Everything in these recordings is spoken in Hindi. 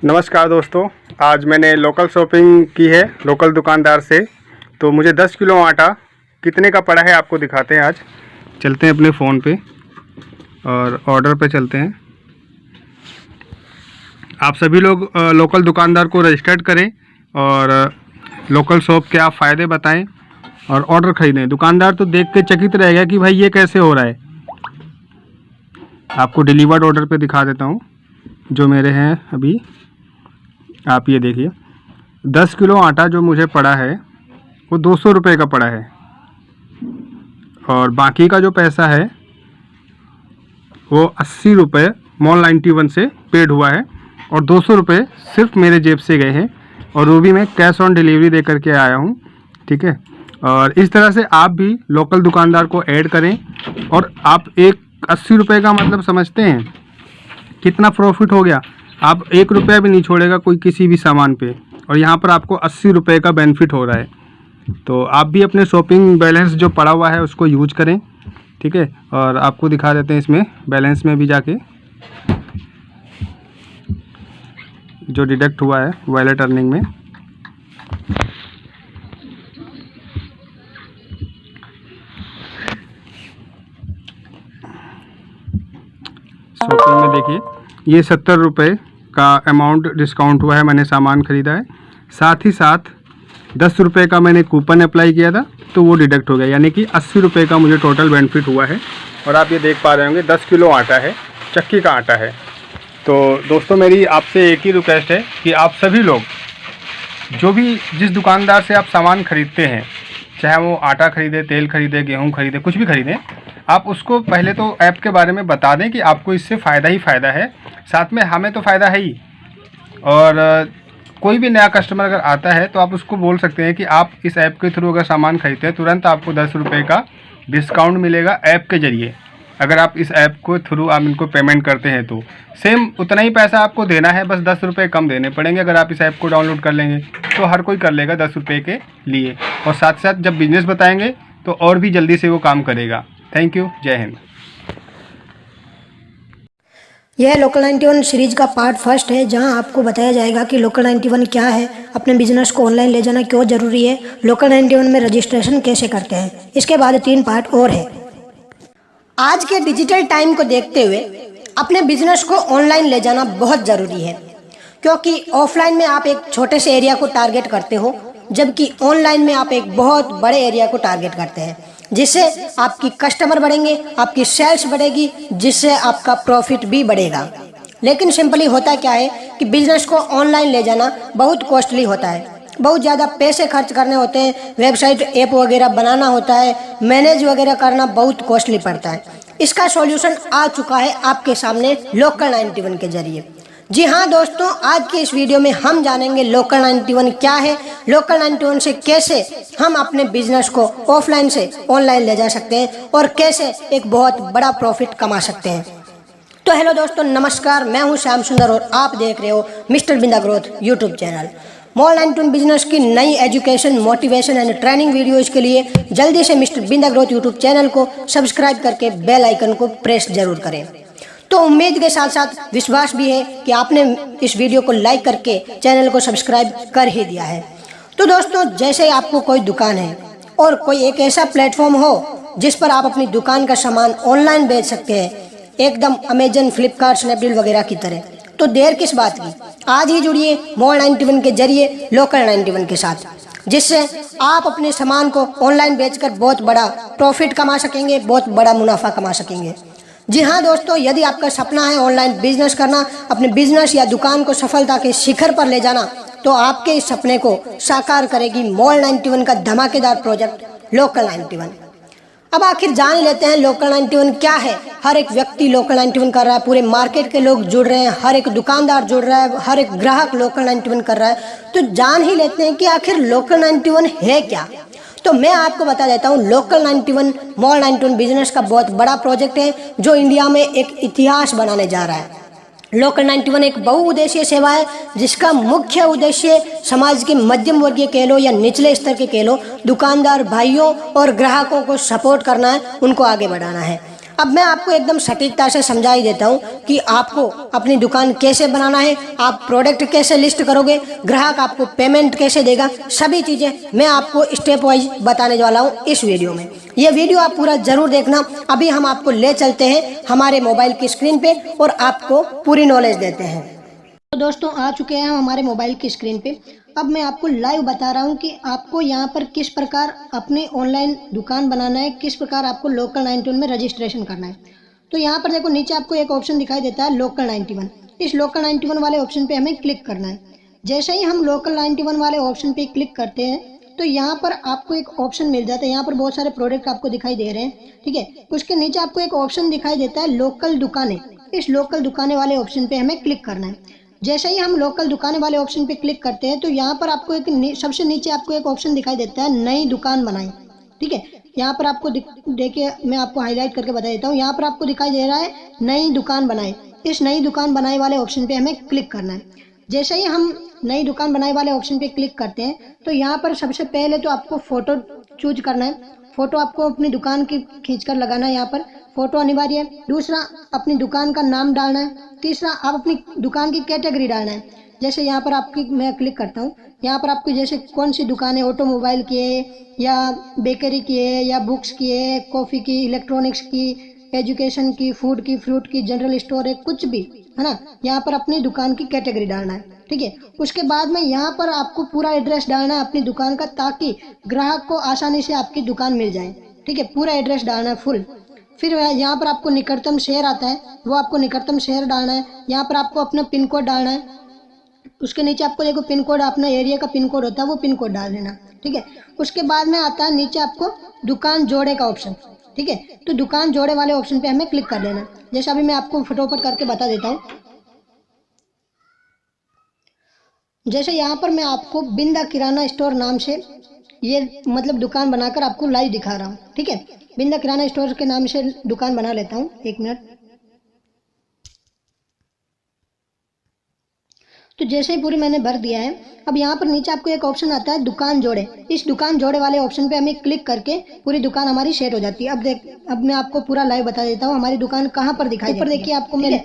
नमस्कार दोस्तों, आज मैंने लोकल शॉपिंग की है लोकल दुकानदार से। तो मुझे 10 किलो आटा कितने का पड़ा है आपको दिखाते हैं। आज चलते हैं अपने फ़ोन पे और ऑर्डर पे चलते हैं। आप सभी लोग लोकल दुकानदार को रजिस्टर्ड करें और लोकल शॉप के आप फ़ायदे बताएं और ऑर्डर ख़रीदें। दुकानदार तो देख के चकित रहेगा कि भाई ये कैसे हो रहा है। आपको डिलीवर्ड ऑर्डर पे दिखा देता हूँ जो मेरे हैं अभी। आप ये देखिए, 10 किलो आटा जो मुझे पड़ा है वो 200 रुपये का पड़ा है और बाकी का जो पैसा है वो 80 रुपये मॉल 91 से पेड हुआ है और 200 रुपये सिर्फ मेरे जेब से गए हैं और वो भी मैं कैश ऑन डिलीवरी दे करके आया हूँ। ठीक है, और इस तरह से आप भी लोकल दुकानदार को ऐड करें। और आप एक 80 रुपये का मतलब समझते हैं कितना प्रॉफिट हो गया। आप 1 रुपया भी नहीं छोड़ेगा कोई किसी भी सामान पे और यहाँ पर आपको 80 रुपये का बेनिफिट हो रहा है। तो आप भी अपने शॉपिंग बैलेंस जो पड़ा हुआ है उसको यूज करें। ठीक है, और आपको दिखा देते हैं इसमें बैलेंस में भी जाके जो डिडक्ट हुआ है वॉलेट अर्निंग में। शॉपिंग में देखिए, ये 70 रुपये का अमाउंट डिस्काउंट हुआ है, मैंने सामान ख़रीदा है। साथ ही साथ 10 रुपये का मैंने कूपन अप्लाई किया था तो वो डिडक्ट हो गया, यानी कि 80 रुपये का मुझे टोटल बेनिफिट हुआ है। और आप ये देख पा रहे होंगे 10 किलो आटा है, चक्की का आटा है। तो दोस्तों मेरी आपसे एक ही रिक्वेस्ट है कि आप सभी लोग जो भी जिस दुकानदार से आप सामान ख़रीदते हैं, चाहे वो आटा ख़रीदे, तेल ख़रीदे, गेहूँ ख़रीदे, कुछ भी ख़रीदें, आप उसको पहले तो ऐप के बारे में बता दें कि आपको इससे फ़ायदा ही फ़ायदा है। साथ में हमें तो फ़ायदा है ही, और कोई भी नया कस्टमर अगर आता है तो आप उसको बोल सकते हैं कि आप इस ऐप के थ्रू अगर सामान खरीदते हैं तुरंत आपको 10 रुपये का डिस्काउंट मिलेगा ऐप के ज़रिए। अगर आप इस ऐप को थ्रू आप इनको पेमेंट करते हैं तो सेम उतना ही पैसा आपको देना है, बस 10 रुपये कम देने पड़ेंगे। अगर आप इस ऐप को डाउनलोड कर लेंगे तो हर कोई कर लेगा 10 रुपये के लिए, और साथ साथ जब बिजनेस बताएंगे तो और भी जल्दी से वो काम करेगा। थैंक यू, जय हिंद। यह लोकल 91 सीरीज का पार्ट फर्स्ट है, जहां आपको बताया जाएगा कि लोकल 91 क्या है, अपने बिजनेस को ऑनलाइन ले जाना क्यों ज़रूरी है, लोकल 91 में रजिस्ट्रेशन कैसे करते हैं। इसके बाद 3 पार्ट और है। आज के डिजिटल टाइम को देखते हुए अपने बिजनेस को ऑनलाइन ले जाना बहुत ज़रूरी है, क्योंकि ऑफलाइन में आप एक छोटे से एरिया को टारगेट करते हो, जबकि ऑनलाइन में आप एक बहुत बड़े एरिया को टारगेट करते हैं, जिससे आपकी कस्टमर बढ़ेंगे, आपकी सेल्स बढ़ेगी, जिससे आपका प्रॉफिट भी बढ़ेगा। लेकिन सिंपली होता क्या है कि बिजनेस को ऑनलाइन ले जाना बहुत कॉस्टली होता है, बहुत ज़्यादा पैसे खर्च करने होते हैं, वेबसाइट ऐप वगैरह बनाना होता है, मैनेज वगैरह करना बहुत कॉस्टली पड़ता है। इसका सॉल्यूशन आ चुका है आपके सामने लोकल 91 के जरिए। जी हाँ दोस्तों, आज की इस वीडियो में हम जानेंगे लोकल 91 क्या है, लोकल 91 से कैसे हम अपने बिजनेस को ऑफलाइन से ऑनलाइन ले जा सकते हैं और कैसे एक बहुत बड़ा प्रॉफिट कमा सकते हैं। तो हेलो दोस्तों, नमस्कार, मैं हूं श्याम सुंदर और आप देख रहे हो mister Binda growth YouTube channel. Mall 91 business की नई education, motivation and training videos के लिए जल्दी से mister Binda growth YouTube channel को सब्सक्राइब करके बेल आइकन को प्रेस जरूर करें। तो उम्मीद के साथ साथ विश्वास भी है कि आपने इस वीडियो को लाइक करके चैनल को सब्सक्राइब कर ही दिया है। तो दोस्तों, जैसे आपको कोई दुकान है और कोई एक ऐसा प्लेटफॉर्म हो जिस पर आप अपनी दुकान का सामान ऑनलाइन बेच सकते हैं, एकदम अमेजन, फ्लिपकार्ट, स्नैपडील वगैरह की तरह, तो देर किस बात की, आज ही जुड़िए मॉल 91 के जरिए लोकल 91 के साथ, जिससे आप अपने सामान को ऑनलाइन बेचकर बहुत बड़ा प्रॉफिट कमा सकेंगे, बहुत बड़ा मुनाफा कमा सकेंगे। जी हाँ दोस्तों, यदि आपका सपना है ऑनलाइन बिजनेस करना, अपने बिजनेस या दुकान को सफलता के शिखर पर ले जाना, तो आपके इस सपने को साकार करेगी मॉल 91 का धमाकेदार प्रोजेक्ट लोकल 91। अब आखिर जान ही लेते हैं लोकल 91 क्या है। हर एक व्यक्ति लोकल 91 कर रहा है, पूरे मार्केट के लोग जुड़ रहे हैं, हर एक दुकानदार जुड़ रहा है, हर एक ग्राहक लोकल 91 कर रहा है। तो जान ही लेते हैं कि आखिर लोकल 91 है क्या। तो मैं आपको बता देता हूँ, लोकल 91 मॉल 91 बिजनेस का बहुत बड़ा प्रोजेक्ट है जो इंडिया में एक इतिहास बनाने जा रहा है। लोकल 91 एक बहुउद्देशीय सेवा है जिसका मुख्य उद्देश्य समाज के मध्यम वर्गीय कह लो या निचले स्तर के कह लो दुकानदार भाइयों और ग्राहकों को सपोर्ट करना है, उनको आगे बढ़ाना है। अब मैं आपको एकदम सटीकता से समझा ही देता हूँ कि आपको अपनी दुकान कैसे बनाना है, आप प्रोडक्ट कैसे लिस्ट करोगे, ग्राहक आपको पेमेंट कैसे देगा, सभी चीज़ें मैं आपको स्टेप वाइज बताने वाला हूँ इस वीडियो में। ये वीडियो आप पूरा जरूर देखना। अभी हम आपको ले चलते हैं हमारे मोबाइल की स्क्रीन पे और आपको पूरी नॉलेज देते हैं। तो दोस्तों आ चुके हैं हम हमारे मोबाइल की स्क्रीन पे। अब मैं आपको लाइव बता रहा हूँ कि आपको यहाँ पर किस प्रकार अपनी ऑनलाइन दुकान बनाना है, किस प्रकार आपको लोकल 91 में रजिस्ट्रेशन करना है। तो यहाँ पर देखो नीचे आपको एक ऑप्शन दिखाई देता है लोकल 91। इस लोकल 91 वाले ऑप्शन पे हमें क्लिक करना है। जैसे ही हम लोकल 91 वाले ऑप्शन पे क्लिक करते हैं तो यहाँ पर आपको एक ऑप्शन मिल जाता है। यहाँ पर बहुत सारे प्रोडक्ट आपको दिखाई दे रहे हैं, ठीक है। उसके नीचे आपको एक ऑप्शन दिखाई देता है लोकल दुकानें। इस लोकल दुकानें वाले ऑप्शन पे हमें क्लिक करना है। जैसे ही हम लोकल दुकानें वाले ऑप्शन पे क्लिक करते हैं तो यहाँ पर आपको एक सबसे नीचे आपको एक ऑप्शन दिखाई देता है नई दुकान बनाएं, ठीक है। यहाँ पर आपको देखिए मैं आपको हाईलाइट करके बता देता हूँ। यहाँ पर आपको दिखाई दे रहा है नई दुकान बनाए। इस नई दुकान बनाए वाले ऑप्शन पे हमें क्लिक करना है। जैसे ही हम नई दुकान बनाए वाले ऑप्शन पे क्लिक करते हैं तो यहाँ पर सबसे पहले तो आपको फोटो चूज करना है। फोटो आपको अपनी दुकान की खींचकर लगाना है, यहाँ पर फोटो अनिवार्य है। दूसरा अपनी दुकान का नाम डालना है। तीसरा आप अपनी दुकान की कैटेगरी डालना है। जैसे यहाँ पर आपकी मैं क्लिक करता हूँ, यहाँ पर आपकी जैसे कौन सी दुकान है, ऑटोमोबाइल की है या बेकरी की है या बुक्स की है, कॉफ़ी की, इलेक्ट्रॉनिक्स की, एजुकेशन की, फूड की, फ्रूट की, जनरल स्टोर है, कुछ भी है ना। यहाँ पर अपनी दुकान की कैटेगरी डालना है, ठीक है। उसके बाद में यहाँ पर आपको पूरा एड्रेस डालना है अपनी दुकान का, ताकि ग्राहक को आसानी से आपकी दुकान मिल जाए, ठीक है। पूरा एड्रेस डालना है फुल। फिर यहाँ पर आपको निकटतम शहर आता है, वो आपको निकटतम शहर डालना है। यहाँ पर आपको अपना पिन कोड डालना है। उसके नीचे आपको देखो पिन कोड, अपना एरिया का पिन कोड होता है, वो पिन कोड डाल देना, ठीक है। उसके बाद में आता है नीचे आपको दुकान जोड़े का ऑप्शन, ठीक है। तो दुकान जोड़े वाले ऑप्शन पे हमें क्लिक कर देना। जैसे अभी मैं आपको फटाफट करके बता देता हूँ। जैसे यहाँ पर मैं आपको बिंदा किराना स्टोर नाम से ये मतलब दुकान बनाकर आपको लाइव दिखा रहा हूँ, ठीक है। बिंदा किराना स्टोर के नाम से दुकान बना लेता हूँ, 1 मिनट। तो जैसे ही पूरी मैंने भर दिया है, अब यहाँ पर नीचे आपको एक ऑप्शन आता है दुकान जोड़े। इस दुकान जोड़े वाले ऑप्शन पे हमें क्लिक करके पूरी दुकान हमारी सेट हो जाती है। अब मैं आपको पूरा लाइव बता देता हूँ हमारी दुकान कहाँ पर दिखाई देती है। ऊपर देखिए आपको मैं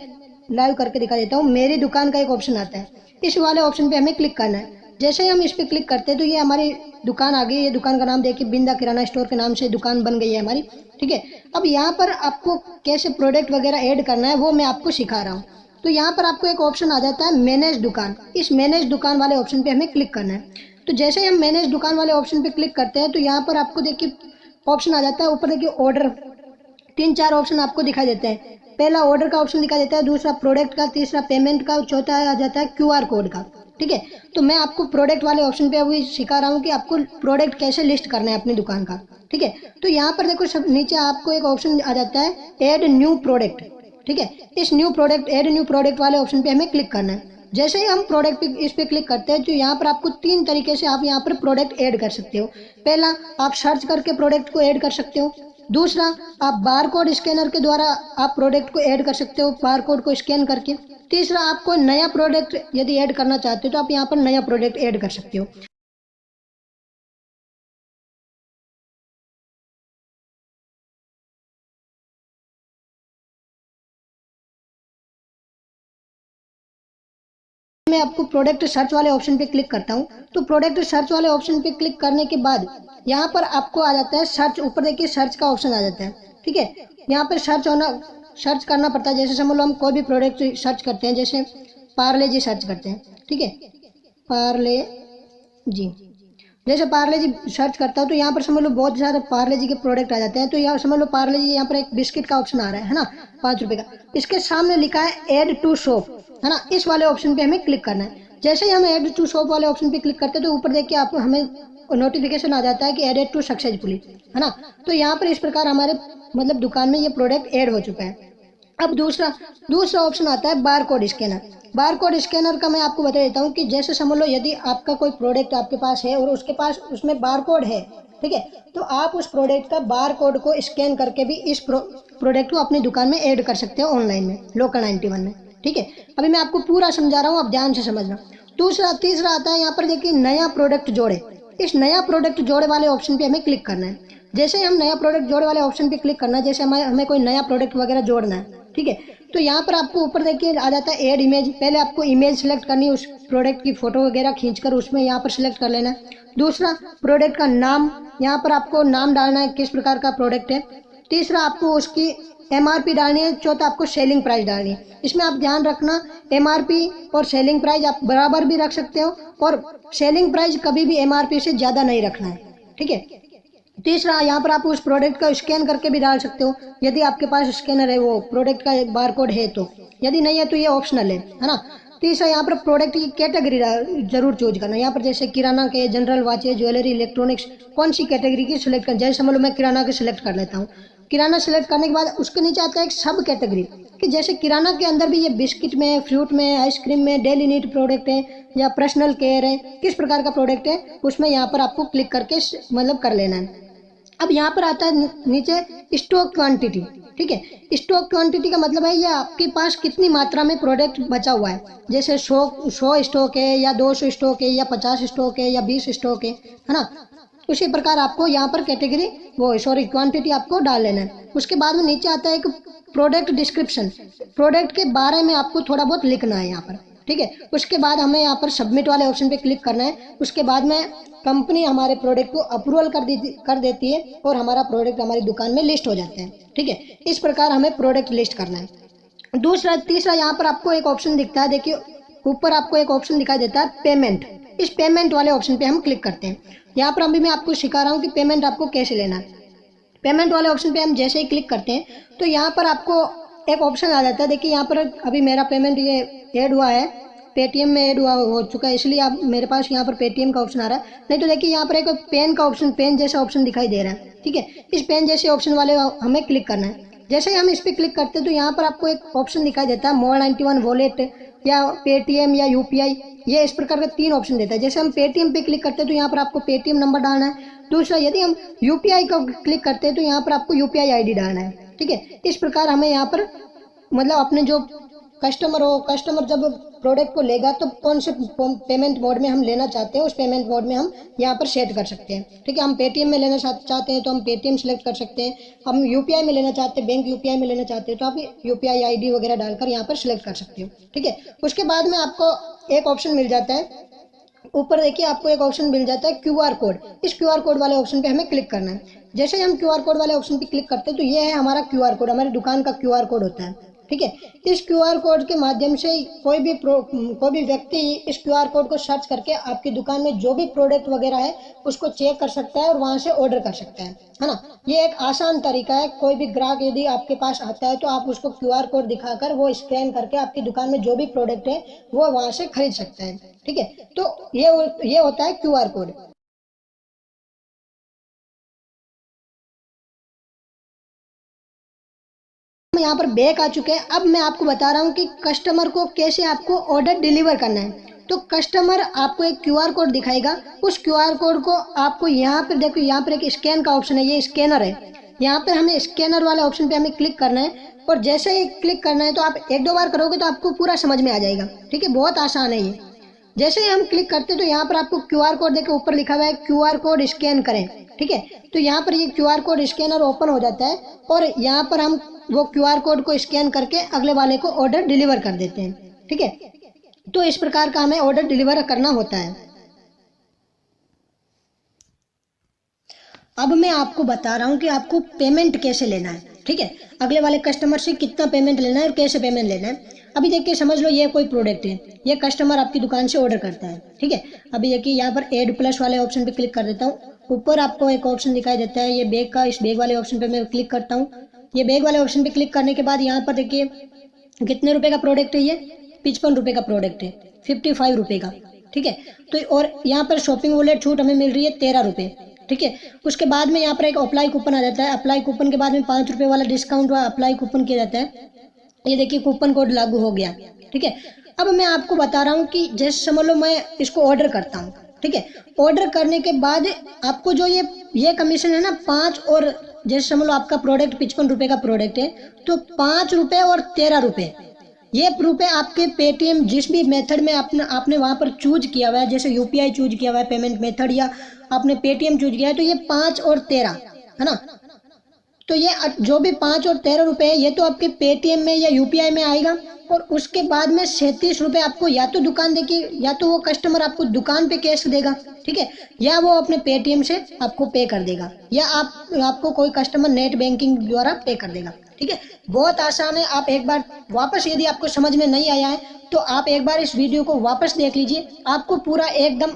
लाइव करके दिखा देता हूँ। मेरी दुकान का एक ऑप्शन आता है, इस वाले ऑप्शन पे हमें क्लिक करना है। जैसे ही हम इस पे क्लिक करते हैं तो ये हमारी दुकान आ गई। ये दुकान का नाम देखिए बिंदा किराना स्टोर के नाम से दुकान बन गई है हमारी, ठीक है। अब यहाँ पर आपको कैसे प्रोडक्ट वगैरह ऐड करना है वो मैं आपको सिखा रहा हूँ। तो यहाँ पर आपको एक ऑप्शन आ जाता है मैनेज दुकान। इस मैनेज दुकान वाले ऑप्शन पे हमें क्लिक करना है। तो जैसे ही हम मैनेज दुकान वाले ऑप्शन पे क्लिक करते हैं तो यहाँ पर आपको देखिए ऑप्शन आ जाता है। ऊपर देखिए ऑर्डर, 3-4 ऑप्शन आपको दिखाई देते हैं। पहला ऑर्डर का ऑप्शन दिखाई देता है, दूसरा प्रोडक्ट का, तीसरा पेमेंट का, चौथा आ जाता है QR कोड का, ठीक है। तो मैं आपको प्रोडक्ट वाले ऑप्शन पे अभी सिखा रहा हूँ कि आपको प्रोडक्ट कैसे लिस्ट करना है अपनी दुकान का, ठीक है। तो यहाँ पर देखो सब नीचे आपको एक ऑप्शन आ जाता है ऐड न्यू प्रोडक्ट, ठीक है। इस new product add new product वाले ऑप्शन पे हमें क्लिक करना है। जैसे ही हम प्रोडक्ट पे इस पे क्लिक करते हैं तो यहाँ पर आपको 3 तरीके से आप यहाँ पर प्रोडक्ट ऐड कर सकते हो। पहला आप सर्च करके प्रोडक्ट को ऐड कर सकते हो। दूसरा आप बार कोड स्कैनर के द्वारा आप प्रोडक्ट को ऐड कर सकते हो, बार कोड को स्कैन करके। तीसरा आप कोई नया प्रोडक्ट यदि ऐड करना चाहते हो तो आप यहाँ पर नया प्रोडक्ट ऐड कर सकते हो। मैं आपको प्रोडक्ट सर्च वाले ऑप्शन पे क्लिक करता हूँ। तो प्रोडक्ट सर्च वाले ऑप्शन पे क्लिक करने के बाद यहाँ पर आपको आ जाता है सर्च। ऊपर देखिए सर्च का ऑप्शन आ जाता है, ठीक है। यहाँ पर सर्च करना पड़ता है। जैसे समझ लो हम कोई भी प्रोडक्ट सर्च करते हैं, जैसे पार्ले जी सर्च करते हैं, ठीक है। पार्ले जी, जैसे पार्ले जी सर्च करता हूँ तो यहाँ पर समझ लो बहुत सारे पार्ले जी के प्रोडक्ट आ जाते हैं। तो यहाँ समझ लो पार्ले जी, यहाँ पर एक बिस्किट का ऑप्शन आ रहा है ना, 5 रुपये का। इसके सामने लिखा है ऐड टू शॉप, है ना। इस वाले ऑप्शन पे हमें क्लिक करना है। जैसे ही हम ऐड टू शॉप वाले ऑप्शन पे क्लिक करते हैं तो ऊपर देखिए आपको हमें नोटिफिकेशन आ जाता है कि एडेड टू सक्सेसफुली, है ना। तो यहाँ पर इस प्रकार हमारे मतलब दुकान में ये प्रोडक्ट ऐड हो चुका है। अब दूसरा ऑप्शन आता है bar code scanner. Bar code scanner का मैं आपको बता देता हूँ कि जैसे समझ लो यदि आपका कोई प्रोडक्ट आपके पास है और उसके पास उसमें बार कोड है, ठीक है, तो आप उस प्रोडक्ट का बार कोड को स्कैन करके भी इस प्रोडक्ट को अपनी दुकान में ऐड कर सकते हो ऑनलाइन में, लोकल 91 में, ठीक है। अभी मैं आपको पूरा समझा रहा हूँ, आप ध्यान से समझना। तीसरा आता है यहाँ पर देखिए नया प्रोडक्ट जोड़े। इस नया प्रोडक्ट जोड़े वाले ऑप्शन पे हमें क्लिक करना है। जैसे ही हम नया प्रोडक्ट जोड़ वाले ऑप्शन पे क्लिक करना है, जैसे हमें कोई नया प्रोडक्ट वगैरह जोड़ना है, ठीक है, तो यहाँ पर आपको ऊपर देखिए आ जाता है ऐड इमेज। पहले आपको इमेज सेलेक्ट करनी है, उस प्रोडक्ट की फोटो वगैरह खींचकर उसमें यहाँ पर सिलेक्ट कर लेना है। दूसरा, प्रोडक्ट का नाम, यहाँ पर आपको नाम डालना है किस प्रकार का प्रोडक्ट है। तीसरा, आपको उसकी MRP डालनी है। चौथा, आपको सेलिंग प्राइस डालनी है। इसमें आप ध्यान रखना, MRP और सेलिंग प्राइस आप बराबर भी रख सकते हो, और सेलिंग प्राइस कभी भी MRP से ज़्यादा नहीं रखना है, ठीक है। तीसरा, यहाँ पर आप उस प्रोडक्ट का स्कैन करके भी डाल सकते हो, यदि आपके पास स्कैनर है, वो प्रोडक्ट का बारकोड है तो। यदि नहीं है तो ये ऑप्शनल है ना। तीसरा, यहाँ पर प्रोडक्ट की कैटेगरी जरूर चूज करना। यहाँ पर जैसे किराना के, जनरल, वाचेज, ज्वेलरी, इलेक्ट्रॉनिक्स, कौन सी कैटेगरी की सिलेक्ट करना। जैसे मान लो मैं किराना के सिलेक्ट कर लेता हूँ। किराना सेलेक्ट करने के बाद उसके नीचे आता है एक सब कैटेगरी, कि जैसे किराना के अंदर भी ये बिस्किट में, फ्रूट में, आइसक्रीम में, डेली नीड प्रोडक्ट है, या पर्सनल केयर है, किस प्रकार का प्रोडक्ट है, उसमें यहाँ पर आपको क्लिक करके मतलब कर लेना है। अब यहाँ पर आता है नीचे स्टॉक क्वांटिटी, ठीक है। स्टॉक क्वांटिटी का मतलब है ये आपके पास कितनी मात्रा में प्रोडक्ट बचा हुआ है। जैसे 100 स्टॉक है, या 200 स्टॉक है, या 50 स्टॉक है, या 20 स्टॉक है ना। उसी प्रकार आपको यहाँ पर कैटेगरी क्वांटिटी आपको डाल लेना है। उसके बाद में नीचे आता है एक प्रोडक्ट डिस्क्रिप्शन, प्रोडक्ट के बारे में आपको थोड़ा बहुत लिखना है यहाँ पर, ठीक है। उसके बाद हमें यहाँ पर सबमिट वाले ऑप्शन पे क्लिक करना है। उसके बाद में कंपनी हमारे प्रोडक्ट को अप्रूवल कर देती है, और हमारा प्रोडक्ट हमारी दुकान में लिस्ट हो जाता है, ठीक है। इस प्रकार हमें प्रोडक्ट लिस्ट करना है। तीसरा, यहाँ पर आपको एक ऑप्शन दिखता है, देखिए ऊपर आपको एक ऑप्शन दिखाई देता है पेमेंट। इस पेमेंट वाले ऑप्शन पे हम क्लिक करते हैं। यहाँ पर अभी मैं आपको सिखा रहा हूँ कि पेमेंट आपको कैसे लेना है। पेमेंट वाले ऑप्शन पे हम जैसे ही क्लिक करते हैं तो यहाँ पर आपको एक ऑप्शन आ जाता है। देखिए यहाँ पर अभी मेरा पेमेंट ये ऐड हुआ है, पेटीएम में ऐड हो चुका है, इसलिए आप मेरे पास यहाँ पर पेटीएम का ऑप्शन आ रहा है। नहीं तो देखिए यहाँ पर एक पेन का ऑप्शन, पेन जैसा ऑप्शन दिखाई दे रहा है, ठीक है। इस पेन जैसे ऑप्शन वाले हमें क्लिक करना है। जैसे ही हम इस पर क्लिक करते हैं तो यहाँ पर आपको एक ऑप्शन दिखाई देता है मोर 91 वॉलेट, या पेटीएम, या UPI। ये इस प्रकार के 3 ऑप्शन देता है। जैसे हम पेटीएम पे क्लिक करते हैं तो यहाँ पर आपको पेटीएम नंबर डालना है। दूसरा, यदि हम UPI को क्लिक करते हैं तो यहाँ पर आपको UPI ID डालना है, ठीक है। इस प्रकार हमें यहाँ पर मतलब अपने जो कस्टमर जब प्रोडक्ट को लेगा तो कौन से पेमेंट मोड में हम लेना चाहते हैं, उस पेमेंट मोड में हम यहाँ पर सेट कर सकते हैं, ठीक है। हम पेटीएम में लेना चाहते हैं तो हम पेटीएम सेलेक्ट कर सकते हैं। हम UPI में लेना चाहते हैं, बैंक UPI में लेना चाहते हैं तो आप UPI ID वगैरह डालकर यहाँ पर सिलेक्ट कर सकते हो, ठीक है। उसके बाद में आपको एक ऑप्शन मिल जाता है, ऊपर देखिए आपको एक ऑप्शन मिल जाता है QR कोड। इस QR कोड वाले ऑप्शन पे हमें क्लिक करना है। जैसे ही हम QR कोड वाले ऑप्शन पे क्लिक करते हैं तो ये है हमारा QR कोड, हमारी दुकान का QR कोड होता है, ठीक है। इस QR कोड के माध्यम से कोई भी व्यक्ति इस QR कोड को सर्च करके आपकी दुकान में जो भी प्रोडक्ट वगैरह है उसको चेक कर सकता है और वहां से ऑर्डर कर सकता है ना। ये एक आसान तरीका है। कोई भी ग्राहक यदि आपके पास आता है तो आप उसको QR कोड दिखाकर वो स्कैन करके आपकी दुकान में जो भी प्रोडक्ट है वो वहां से खरीद सकता है, ठीक है। तो ये होता है QR कोड। यहाँ पर बैक आ चुके हैं। अब मैं आपको बता रहा हूँ कि कस्टमर को कैसे आपको ऑर्डर डिलीवर करना है। तो कस्टमर आपको एक QR कोड दिखाएगा, उस QR कोड को आपको यहाँ पर देखो, यहाँ पर एक स्कैन का ऑप्शन है, ये स्कैनर है। यहाँ पर हमें स्कैनर वाले ऑप्शन पे हमें क्लिक करना है, और जैसे ही क्लिक करना है तो आप 1-2 बार करोगे तो आपको पूरा समझ में आ जाएगा, ठीक है। बहुत आसान है ये। जैसे ही हम क्लिक करते हैं तो यहाँ पर आपको QR कोड देखो ऊपर लिखा हुआ है QR कोड स्कैन करें, ठीक है। तो यहाँ पर ये QR कोड स्कैनर ओपन हो जाता है, और यहाँ पर हम वो QR कोड को स्कैन करके अगले वाले को ऑर्डर डिलीवर कर देते हैं, ठीक है। तो इस प्रकार का हमें ऑर्डर डिलीवर करना होता है। अब मैं आपको बता रहा हूँ कि आपको पेमेंट कैसे लेना है, ठीक है। अगले वाले कस्टमर से कितना पेमेंट लेना है और कैसे पेमेंट लेना है। अभी देखिए, समझ लो ये कोई प्रोडक्ट है, ये कस्टमर आपकी दुकान से ऑर्डर करता है, ठीक है। अभी देखिए यहाँ पर एड प्लस वाले ऑप्शन पे क्लिक कर देता हूँ। ऊपर आपको एक ऑप्शन दिखाई देता है ये बैग का, इस बैग वाले ऑप्शन पे मैं क्लिक करता हूँ। ये बैग वाले ऑप्शन पे क्लिक करने के बाद यहाँ पर देखिए कितने रुपए का प्रोडक्ट है, ये 55 रुपए का प्रोडक्ट है, 55 रुपए का, ठीक है। तो और यहाँ पर शॉपिंग वॉलेट छूट हमें मिल रही है 13 रुपए, ठीक है। उसके बाद में यहाँ पर एक अप्लाई कूपन आ जाता है। अप्लाई कूपन के बाद में 5 रुपए वाला डिस्काउंट वाला अप्लाई कूपन किया जाता है। ये देखिए कूपन कोड लागू हो गया, ठीक है। अब मैं आपको बता रहा हूँ कि जैसे समझ लो मैं इसको ऑर्डर करता हूँ, ठीक है। ऑर्डर करने के बाद आपको जो ये कमीशन है ना 5, और जैसे समझ लो आपका प्रोडक्ट 55 रुपए का प्रोडक्ट है तो 5 रुपए और 13 रुपए ये रुपए आपके पेटीएम जिस भी मेथड में आपने वहां पर चूज किया हुआ है, जैसे UPI चूज किया हुआ है पेमेंट मेथड, या आपने पेटीएम चूज किया है, तो ये 5 और 13 है ना। तो ये जो भी 5 और 13 रुपए है ये तो आपके पेटीएम में या यूपीआई में आएगा, और उसके बाद में 37 रुपए आपको या तो दुकान देगी, या तो वो कस्टमर आपको दुकान पे कैश देगा, ठीक है, या वो अपने पेटीएम से आपको पे कर देगा, या आपको कोई कस्टमर नेट बैंकिंग द्वारा पे कर देगा, ठीक है। बहुत आसान है। आप एक बार वापस, यदि आपको समझ में नहीं आया है तो आप एक बार इस वीडियो को वापस देख लीजिए, आपको पूरा एकदम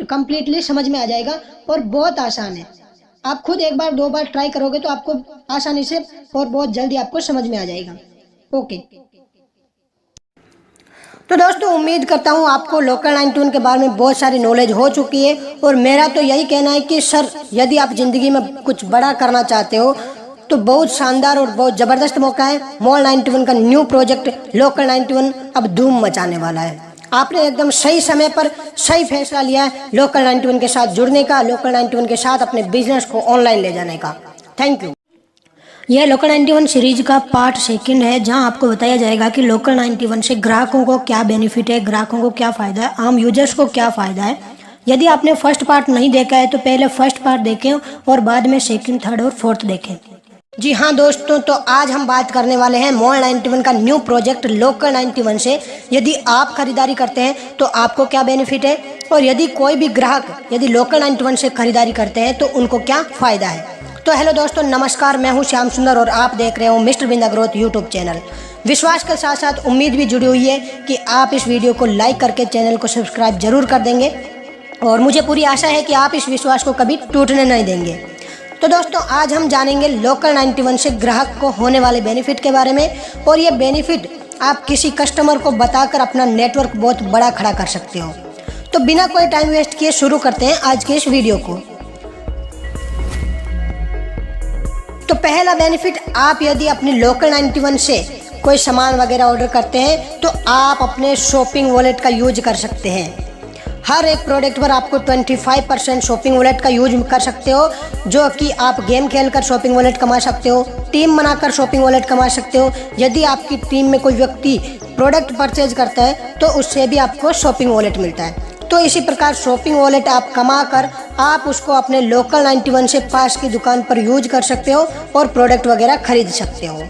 कंप्लीटली समझ में आ जाएगा, और बहुत आसान है। आप खुद एक बार 2 बार ट्राई करोगे तो आपको आसानी से और बहुत जल्दी आपको समझ में आ जाएगा। ओके, तो दोस्तों उम्मीद करता हूँ आपको लोकल 91 के बारे में बहुत सारी नॉलेज हो चुकी है, और मेरा तो यही कहना है कि सर यदि आप ज़िंदगी में कुछ बड़ा करना चाहते हो तो बहुत शानदार और बहुत ज़बरदस्त मौका है। मॉल 91 का न्यू प्रोजेक्ट लोकल 91 अब धूम मचाने वाला है। आपने एकदम सही समय पर सही फैसला लिया है लोकल 91 के साथ जुड़ने का, लोकल 91 के साथ अपने बिजनेस को ऑनलाइन ले जाने का। Thank you. यह लोकल 91 सीरीज का पार्ट 2 है, जहां आपको बताया जाएगा कि लोकल 91 से ग्राहकों को क्या बेनिफिट है, ग्राहकों को क्या फ़ायदा है, आम यूजर्स को क्या फ़ायदा है। यदि आपने फर्स्ट पार्ट नहीं देखा है तो पहले फर्स्ट पार्ट देखें और बाद में 2nd, 3rd और 4th देखें। जी हाँ दोस्तों, तो आज हम बात करने वाले हैं मॉल 91 का न्यू प्रोजेक्ट लोकल 91 से। यदि आप खरीदारी करते हैं तो आपको क्या बेनिफिट है, और यदि कोई भी ग्राहक यदि लोकल 91 से खरीदारी करते हैं तो उनको क्या फ़ायदा है। तो हेलो दोस्तों, नमस्कार, मैं हूं श्याम सुंदर और आप देख रहे हो mister Binda growth YouTube channel. विश्वास के साथ साथ उम्मीद भी जुड़ी हुई है कि आप इस वीडियो को लाइक करके चैनल को सब्सक्राइब जरूर कर देंगे, और मुझे पूरी आशा है कि आप इस विश्वास को कभी टूटने नहीं देंगे। तो दोस्तों आज हम जानेंगे लोकल 91 से ग्राहक को होने वाले बेनिफिट के बारे में, और ये बेनिफिट आप किसी कस्टमर को बताकर अपना नेटवर्क बहुत बड़ा खड़ा कर सकते हो। तो बिना कोई टाइम वेस्ट किए शुरू करते हैं आज के इस वीडियो को। तो पहला बेनिफिट, आप यदि अपने लोकल 91 से कोई सामान वगैरह ऑर्डर करते हैं तो आप अपने शॉपिंग वॉलेट का यूज कर सकते हैं। हर एक प्रोडक्ट पर आपको 25% शॉपिंग वॉलेट का यूज कर सकते हो, जो कि आप गेम खेलकर शॉपिंग वॉलेट कमा सकते हो, टीम बनाकर शॉपिंग वॉलेट कमा सकते हो। यदि आपकी टीम में कोई व्यक्ति प्रोडक्ट परचेज करता है तो उससे भी आपको शॉपिंग वॉलेट मिलता है। तो इसी प्रकार शॉपिंग वॉलेट आप कमा कर आप उसको अपने लोकल 91 से पास की दुकान पर यूज कर सकते हो और प्रोडक्ट वगैरह खरीद सकते हो।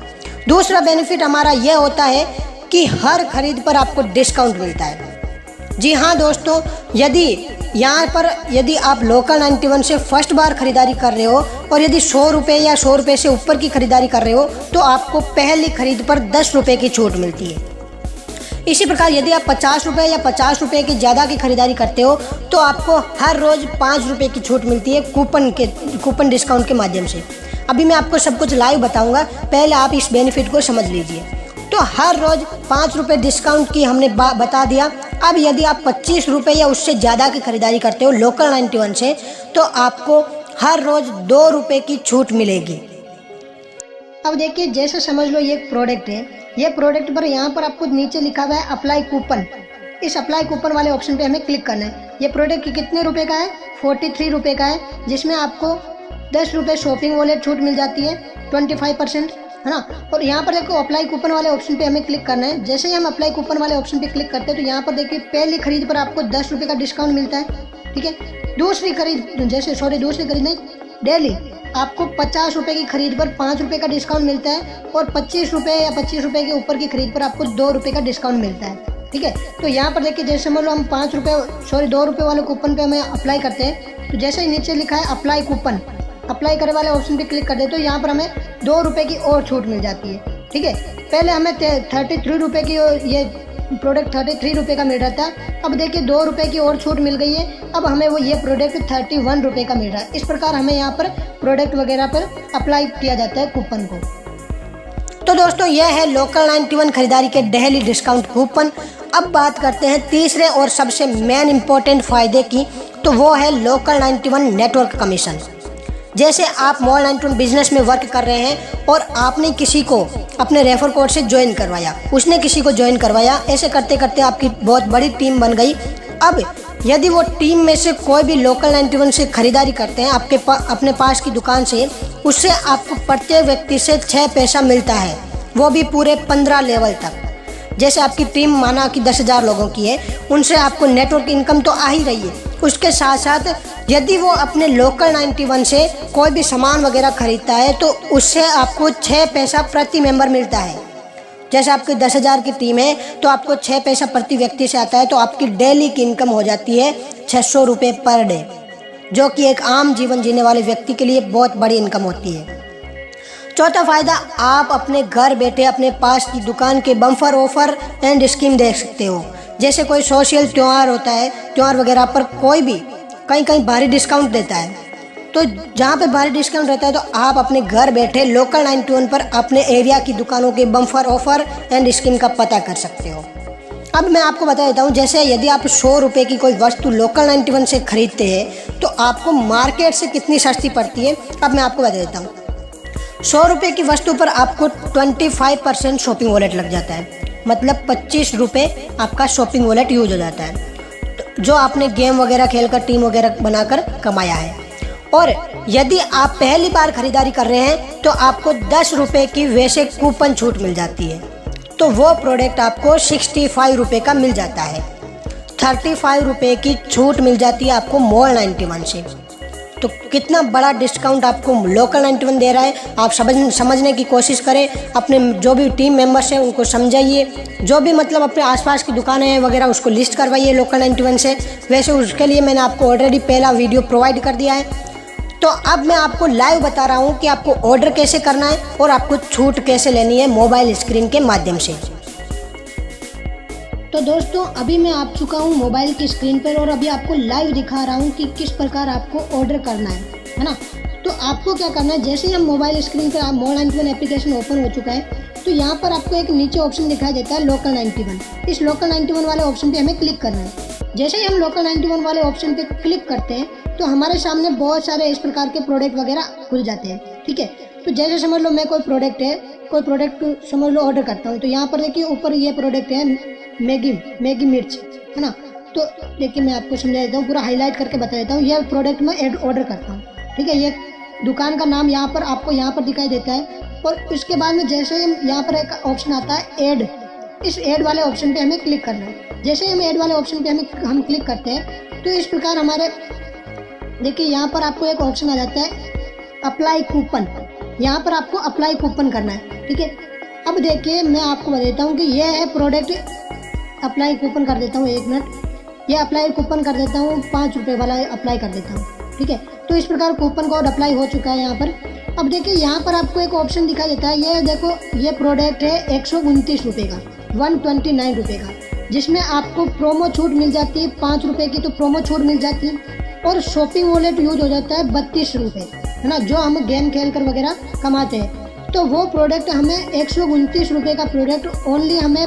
दूसरा बेनिफिट हमारा यह होता है कि हर खरीद पर आपको डिस्काउंट मिलता है। जी हाँ दोस्तों, यदि आप लोकल 91 से फर्स्ट बार खरीदारी कर रहे हो और यदि 100 रुपये या 100 रुपये से ऊपर की खरीदारी कर रहे हो तो आपको पहली खरीद पर 10 रुपये की छूट मिलती है। इसी प्रकार यदि आप 50 रुपये या 50 रुपये की ज़्यादा की खरीदारी करते हो तो आपको हर रोज़ 5 रुपये की छूट मिलती है कूपन डिस्काउंट के माध्यम से। अभी मैं आपको सब कुछ लाइव बताऊंगा, पहले आप इस बेनिफिट को समझ लीजिए। तो हर रोज़ 5 रुपये डिस्काउंट की हमने बता दिया। अब यदि आप 25 रुपये या उससे ज़्यादा की खरीदारी करते हो लोकल 91 से तो आपको हर रोज़ 2 रुपये की छूट मिलेगी। अब देखिए, जैसे समझ लो ये एक प्रोडक्ट है, ये प्रोडक्ट पर यहाँ पर आपको नीचे लिखा हुआ है अप्लाई कूपन। इस अप्लाई कूपन वाले ऑप्शन पे हमें क्लिक करना है। ये प्रोडक्ट कितने रुपए का है? 43 रुपये का है, जिसमें आपको 10 रुपये शॉपिंग वॉलेट छूट मिल जाती है, 25%, है ना। और यहाँ पर देखो अप्लाई कूपन वाले ऑप्शन पे हमें क्लिक करना है। जैसे ही हम अप्लाई कूपन वाले ऑप्शन पे क्लिक करते हैं तो यहाँ पर देखिए पहली खरीद पर आपको 10 रुपये का डिस्काउंट मिलता है, ठीक है। दूसरी खरीद नहीं, डेली आपको 50 रुपये की खरीद पर 5 रुपये का डिस्काउंट मिलता है, और 25 रुपये या 25 रुपये के ऊपर की खरीद पर आपको 2 रुपये का डिस्काउंट मिलता है, ठीक है। तो यहाँ पर देखिए, जैसे मान लो हम 2 रुपये वाले कूपन पे हमें अप्लाई करते हैं तो जैसे ही नीचे लिखा है अप्लाई कूपन, अप्लाई करने वाले ऑप्शन पे क्लिक कर दे तो यहाँ पर हमें 2 रुपये की और छूट मिल जाती है, ठीक है। पहले हमें 33 रुपये की ये प्रोडक्ट 33 रुपये का मिल रहा था, अब देखिए 2 रुपये की और छूट मिल गई है, अब हमें वो ये प्रोडक्ट 31 रुपये का मिल रहा है। इस प्रकार हमें यहाँ पर प्रोडक्ट वगैरह पर अप्लाई किया जाता है कूपन को। तो दोस्तों यह है लोकल 91 खरीदारी के डेली डिस्काउंट कूपन। अब बात करते हैं तीसरे और सबसे मेन इम्पोर्टेंट फ़ायदे की, तो वो है लोकल 91 नेटवर्क कमीशन। जैसे आप मॉल 91 बिजनेस में वर्क कर रहे हैं और आपने किसी को अपने रेफर कोड से ज्वाइन करवाया, उसने किसी को ज्वाइन करवाया, ऐसे करते करते आपकी बहुत बड़ी टीम बन गई। अब यदि वो टीम में से कोई भी लोकल 91 से खरीदारी करते हैं अपने पास की दुकान से, उससे आपको प्रत्येक व्यक्ति से 6 पैसा मिलता है, वो भी पूरे 15 लेवल तक। जैसे आपकी टीम माना कि 10,000 लोगों की है, उनसे आपको नेटवर्क इनकम तो आ ही रही है, उसके साथ साथ यदि वो अपने लोकल 91 से कोई भी सामान वगैरह खरीदता है तो उससे आपको 6 पैसा प्रति मेंबर मिलता है। जैसे आपकी 10,000 की टीम है तो आपको 6 पैसा प्रति व्यक्ति से आता है, तो आपकी डेली की इनकम हो जाती है 600 रुपये पर डे, जो कि एक आम जीवन जीने वाले व्यक्ति के लिए बहुत बड़ी इनकम होती है। चौथा फ़ायदा, आप अपने घर बैठे अपने पास की दुकान के बम्पर ऑफर एंड स्कीम देख सकते हो। जैसे कोई सोशल त्यौहार होता है, त्यौहार वगैरह पर कोई भी कहीं भारी डिस्काउंट देता है, तो जहाँ पे भारी डिस्काउंट रहता है तो आप अपने घर बैठे लोकल 91 पर अपने एरिया की दुकानों के बम्पर ऑफर एंड स्कीम का पता कर सकते हो। अब मैं आपको बता देता हूँ, जैसे यदि आप 100 रुपये की कोई वस्तु लोकल 91 से खरीदते हैं तो आपको मार्केट से कितनी सस्ती पड़ती है, अब मैं आपको बता देता हूँ। 100 रुपये की वस्तु पर आपको 25% शॉपिंग वॉलेट लग जाता है, मतलब 25 रुपये आपका शॉपिंग वॉलेट यूज हो जाता है, जो आपने गेम वगैरह खेलकर टीम वगैरह बनाकर कमाया है। और यदि आप पहली बार खरीदारी कर रहे हैं तो आपको 10 रुपये की वैसे कूपन छूट मिल जाती है, तो वो प्रोडक्ट आपको 65 रुपये का मिल जाता है। 35 रुपये की छूट मिल जाती है आपको मॉल 91 से। तो कितना बड़ा डिस्काउंट आपको लोकल 91 दे रहा है, आप समझने की कोशिश करें। अपने जो भी टीम मेंबर्स हैं उनको समझाइए, जो भी मतलब अपने आसपास की दुकानें हैं वगैरह उसको लिस्ट करवाइए लोकल 91 से। वैसे उसके लिए मैंने आपको ऑलरेडी पहला वीडियो प्रोवाइड कर दिया है। तो अब मैं आपको लाइव बता रहा हूँ कि आपको ऑर्डर कैसे करना है और आपको छूट कैसे लेनी है मोबाइल स्क्रीन के माध्यम से। तो दोस्तों, अभी मैं आ चुका हूँ मोबाइल की स्क्रीन पर और अभी आपको लाइव दिखा रहा हूँ कि किस प्रकार आपको ऑर्डर करना है ना। तो आपको क्या करना है, जैसे ही हम मोबाइल स्क्रीन पर मॉल 91 एप्लीकेशन ओपन हो चुका है तो यहाँ पर आपको एक नीचे ऑप्शन दिखाई देता है लोकल 91। इस लोकल 91 वाले ऑप्शन पे हमें क्लिक करना है। जैसे ही हम लोकल 91 वाले ऑप्शन पे क्लिक करते हैं तो हमारे सामने बहुत सारे इस प्रकार के प्रोडक्ट वगैरह खुल जाते हैं, ठीक है। तो जैसे समझ लो मैं कोई प्रोडक्ट समझ लो ऑर्डर करता हूँ, तो यहाँ पर देखिए ऊपर ये प्रोडक्ट है मैगी मिर्च, है ना। तो देखिए मैं आपको समझा देता हूँ, पूरा हाईलाइट करके बता देता हूँ। यह प्रोडक्ट मैं ऑर्डर करता हूँ, ठीक है। ये दुकान का नाम यहाँ पर आपको यहाँ पर दिखाई देता है। और उसके बाद में जैसे यहाँ पर एक ऑप्शन आता है ऐड, इस ऐड वाले ऑप्शन पे हमें क्लिक करना है। जैसे हम ऐड वाले ऑप्शन पे हम क्लिक करते हैं तो इस प्रकार हमारे देखिए यहाँ पर आपको एक ऑप्शन आ जाता है अप्लाई कूपन। यहाँ पर आपको अप्लाई कूपन करना है, ठीक है। अब देखिए मैं आपको बता देता हूँ कि यह है प्रोडक्ट। अप्लाई कूपन कर देता हूँ, 1 मिनट। ये अप्लाई कूपन कर देता हूँ, 5 रुपये वाला अप्लाई कर देता हूँ, ठीक है। तो इस प्रकार कूपन कोड अप्लाई हो चुका है यहाँ पर। अब देखिए यहाँ पर आपको एक ऑप्शन दिखाई देता है, ये देखो ये प्रोडक्ट है 129 रुपये का, 129 रुपये का, जिसमें आपको प्रोमो छूट मिल जाती है 5 रुपये की, तो प्रोमो छूट मिल जाती है। और शॉपिंग वॉलेट यूज हो जाता है 32 रुपये, है ना, जो हम गेम खेल कर वगैरह कमाते हैं। तो वो प्रोडक्ट हमें 129 रुपये का प्रोडक्ट ओनली हमें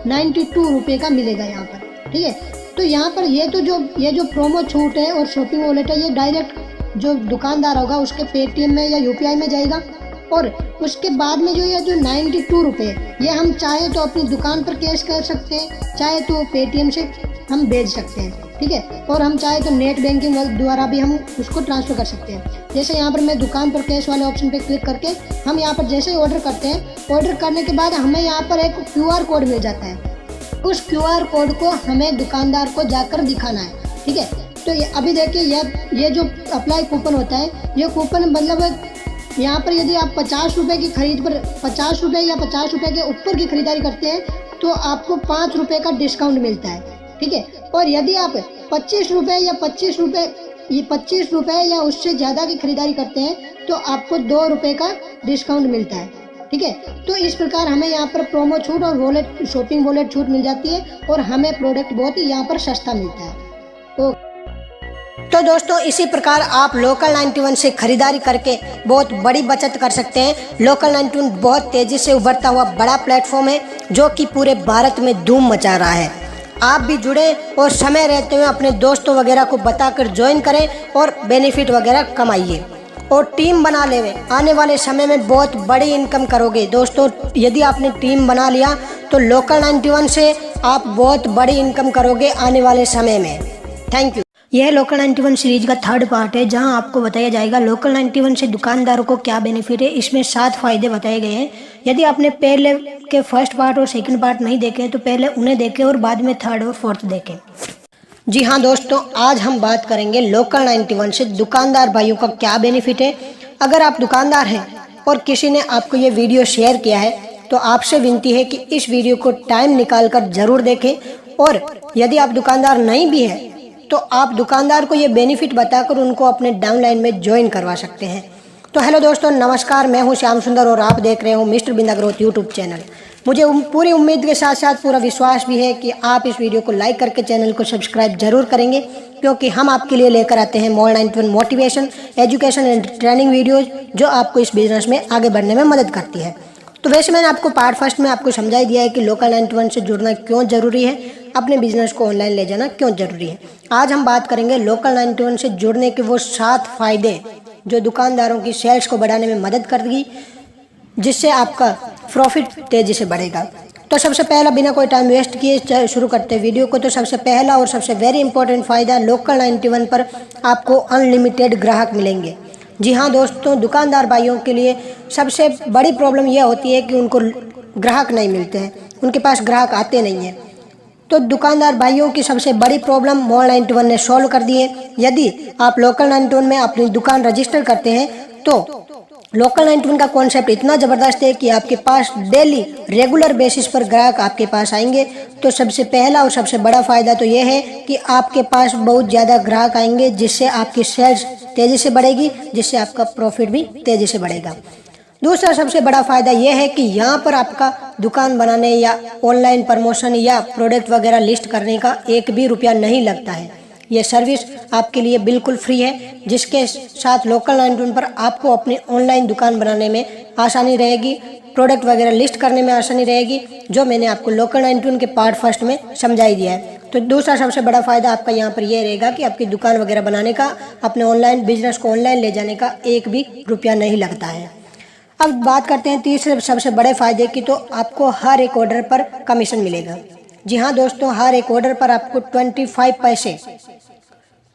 92 रुपये का मिलेगा यहाँ पर, ठीक है। तो यहाँ पर ये जो प्रोमो छूट है और शॉपिंग वॉलेट है, ये डायरेक्ट जो दुकानदार होगा उसके पेटीएम में या यूपीआई में जाएगा। और उसके बाद में जो 92 रुपये ये हम चाहे तो अपनी दुकान पर कैश कर सकते हैं, चाहे तो पेटीएम से हम भेज सकते हैं, ठीक है। और हम चाहे तो नेट बैंकिंग द्वारा भी हम उसको ट्रांसफ़र कर सकते हैं। जैसे यहाँ पर मैं दुकान पर कैश वाले ऑप्शन पे क्लिक करके हम यहाँ पर जैसे ही ऑर्डर करते हैं, ऑर्डर करने के बाद हमें यहाँ पर एक QR कोड मिल जाता है। उस QR कोड को हमें दुकानदार को जाकर दिखाना है, ठीक है। तो अभी देखिए ये जो अप्लाई कूपन होता है, ये कूपन मतलब यहाँ पर यदि आप 50 रुपये की खरीद पर 50 रुपये या 50 रुपये के ऊपर की खरीदारी करते हैं तो आपको 5 रुपये का डिस्काउंट मिलता है, ठीक है। और यदि आप 25 रुपये या 25 रुपये या उससे ज़्यादा की खरीदारी करते हैं तो आपको 2 रुपये का डिस्काउंट मिलता है, ठीक है। तो इस प्रकार हमें यहाँ पर प्रोमो छूट और शॉपिंग वॉलेट छूट मिल जाती है और हमें प्रोडक्ट बहुत ही यहाँ पर सस्ता मिलता है। तो दोस्तों, इसी प्रकार आप लोकल 91 से खरीदारी करके बहुत बड़ी बचत कर सकते हैं। लोकल 91 बहुत तेज़ी से उभरता हुआ बड़ा प्लेटफॉर्म है जो कि पूरे भारत में धूम मचा रहा है। आप भी जुड़े और समय रहते हुए अपने दोस्तों वगैरह को बताकर ज्वाइन करें और बेनिफिट वगैरह कमाइए और टीम बना लेवे। आने वाले समय में बहुत बड़ी इनकम करोगे दोस्तों। यदि आपने टीम बना लिया तो लोकल 91 से आप बहुत बड़ी इनकम करोगे आने वाले समय में। Thank you. यह लोकल 91 सीरीज का 3rd पार्ट है जहां आपको बताया जाएगा लोकल 91 से दुकानदारों को क्या बेनिफिट है। इसमें 7 फायदे बताए गए हैं। यदि आपने पहले के 1st पार्ट और 2nd पार्ट नहीं देखे तो पहले उन्हें देखें और बाद में 3rd और 4th देखें। जी हाँ दोस्तों, आज हम बात करेंगे लोकल 91 से दुकानदार भाइयों का क्या बेनिफिट है। अगर आप दुकानदार हैं और किसी ने आपको ये वीडियो शेयर किया है तो आपसे विनती है कि इस वीडियो को टाइम निकाल कर जरूर देखें। और यदि आप दुकानदार नहीं भी हैं तो आप दुकानदार को ये बेनिफिट बताकर उनको अपने डाउनलाइन में ज्वाइन करवा सकते हैं। तो हेलो दोस्तों, नमस्कार, मैं हूँ श्याम सुंदर और आप देख रहे हो mister Binda growth YouTube channel. मुझे पूरी उम्मीद के साथ साथ पूरा विश्वास भी है कि आप इस वीडियो को लाइक करके चैनल को सब्सक्राइब जरूर करेंगे, क्योंकि हम आपके लिए लेकर आते हैं मोर 91 motivation, education and training videos जो आपको इस बिजनेस में आगे बढ़ने में मदद करती है। तो वैसे मैंने आपको पार्ट फर्स्ट में आपको समझा ही दिया है कि लोकल 91 से जुड़ना क्यों ज़रूरी है, अपने बिजनेस को ऑनलाइन ले जाना क्यों ज़रूरी है। आज हम बात करेंगे लोकल 91 से जुड़ने के वो 7 फायदे जो दुकानदारों की सेल्स को बढ़ाने में मदद करेगी, जिससे आपका प्रॉफिट तेज़ी से बढ़ेगा। तो सबसे पहला, बिना कोई टाइम वेस्ट किए शुरू करते हैं वीडियो को। तो सबसे पहला और सबसे वेरी इंपॉर्टेंट फ़ायदा, लोकल 91 पर आपको अनलिमिटेड ग्राहक मिलेंगे। जी हाँ दोस्तों, दुकानदार भाइयों के लिए सबसे बड़ी प्रॉब्लम यह होती है कि उनको ग्राहक नहीं मिलते हैं, उनके पास ग्राहक आते नहीं हैं। तो दुकानदार भाइयों की सबसे बड़ी प्रॉब्लम मोर 91 ने सॉल्व कर दी है। यदि आप लोकल 91 में अपनी दुकान रजिस्टर करते हैं तो लोकल 91 का कॉन्सेप्ट इतना ज़बरदस्त है कि आपके पास डेली रेगुलर बेसिस पर ग्राहक आपके पास आएंगे। तो सबसे पहला और सबसे बड़ा फ़ायदा तो ये है कि आपके पास बहुत ज़्यादा ग्राहक आएंगे, जिससे आपकी सेल्स तेज़ी से बढ़ेगी, जिससे आपका प्रॉफिट भी तेज़ी से बढ़ेगा। दूसरा सबसे बड़ा फ़ायदा यह है कि यहाँ पर आपका दुकान बनाने या ऑनलाइन प्रमोशन या प्रोडक्ट वगैरह लिस्ट करने का एक भी रुपया नहीं लगता है। यह सर्विस आपके लिए बिल्कुल फ्री है, जिसके साथ लोकल 91 पर आपको अपनी ऑनलाइन दुकान बनाने में आसानी रहेगी, प्रोडक्ट वगैरह लिस्ट करने में आसानी रहेगी, जो मैंने आपको लोकल 91 के पार्ट फर्स्ट में समझा ही दिया है। तो दूसरा सबसे बड़ा फ़ायदा आपका यहाँ पर यह रहेगा कि आपकी दुकान वगैरह बनाने का, अपने ऑनलाइन बिजनेस को ऑनलाइन ले जाने का एक भी रुपया नहीं लगता है। अब बात करते हैं तीसरे सबसे बड़े फ़ायदे की। तो आपको हर एक ऑर्डर पर कमीशन मिलेगा। जी हाँ दोस्तों, हर एक ऑर्डर पर आपको